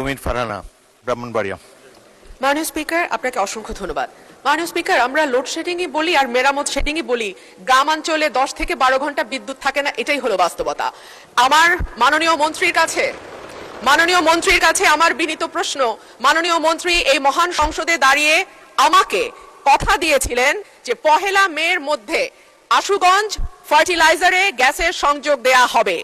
রুমিন ফারহানা, ব্রাহ্মণবাড়িয়া। মাননীয় স্পিকার, আপনাকে অসংখ্য ধন্যবাদ। মাননীয় স্পিকার, আমরা লোডশেডিংই বলি আর মেরামত শেডিংই বলি, গ্রামাঞ্চলে 10 থেকে 12 ঘন্টা বিদ্যুৎ থাকে না, এটাই হলো বাস্তবতা। আমার মাননীয় মন্ত্রীর কাছে আমার বিনীত প্রশ্ন, মাননীয় মন্ত্রী এই মহান সংসদে দাঁড়িয়ে আমাকে কথা দিয়েছিলেন যে 1 মের মধ্যে আশুগঞ্জ ফার্টিলাইজারে গ্যাসের সংযোগ দেয়া হবে।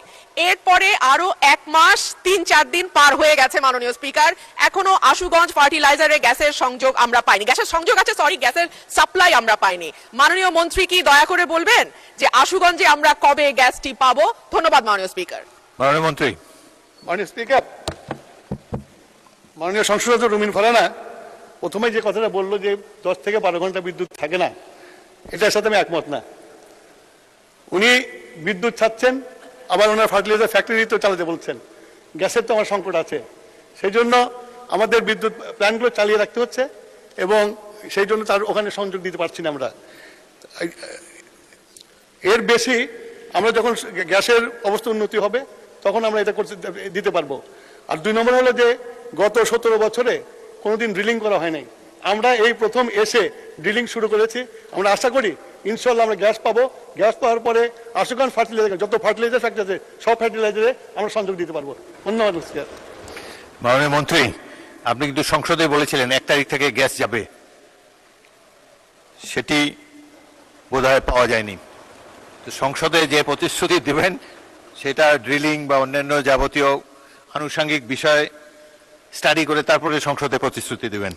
এরপরে আরো 1 মাস 3-4 দিন পার হয়ে গেছে মাননীয় স্পিকার, এখনো আশুগঞ্জ ফার্টিলাইজারে গ্যাসের সংযোগ আমরা পাইনি। গ্যাসের সংযোগ আছে, গ্যাসের সাপ্লাই আমরা পাইনি। মাননীয় মন্ত্রী কি দয়া করে বলবেন যে আশুগঞ্জে আমরা কবে গ্যাসটি পাবো? ধন্যবাদ মাননীয় স্পিকার। মাননীয় মন্ত্রী। মাননীয় স্পিকার, মাননীয় সংসদ রুমিন ফারহানা প্রথমে যে কথাটা বললো যে 10 থেকে 12 ঘন্টা বিদ্যুৎ থাকে না, এটার সাথে আমি একমত না। উনি বিদ্যুৎ ছাড়ছেন, আবার ওনার ফার্টিলাইজার ফ্যাক্টরি তো চালাতে বলছেন। গ্যাসের তো আমার সংকট আছে, সেই জন্য আমাদের বিদ্যুৎ প্ল্যান্টগুলো চালিয়ে রাখতে হচ্ছে এবং সেই জন্য তার ওখানে সংযোগ দিতে পারছি না আমরা। এর বেশি আমরা যখন গ্যাসের অবস্থা উন্নতি হবে তখন আমরা এটা করতে দিতে পারবো। আর 2 নম্বর হলো যে গত 17 বছরে কোনোদিন ড্রিলিং করা হয় নাই, আমরা এই প্রথম এসে ড্রিলিং শুরু করেছি। আমরা আশা করি ইনশাল্লাহ আমরা গ্যাস পাবো। গ্যাস পাওয়ার পরে আশুগঞ্জ ফার্টিলাইজার, যত ফার্টিলাইজার ফ্যাক্টরি আছে সব ফার্টিলাইজারে আমরা সংযোগ দিতে পারবো। ধন্যবাদ স্যার। মাননীয় মন্ত্রী, আপনি কিন্তু সংসদে বলেছিলেন 1 তারিখ থেকে গ্যাস যাবে, সেটি বোধহয় পাওয়া যায়নি। তো সংসদে যে প্রতিশ্রুতি দেবেন সেটা ড্রিলিং বা অন্যান্য যাবতীয় আনুষঙ্গিক বিষয় স্টাডি করে তারপরে সংসদে প্রতিশ্রুতি দেবেন।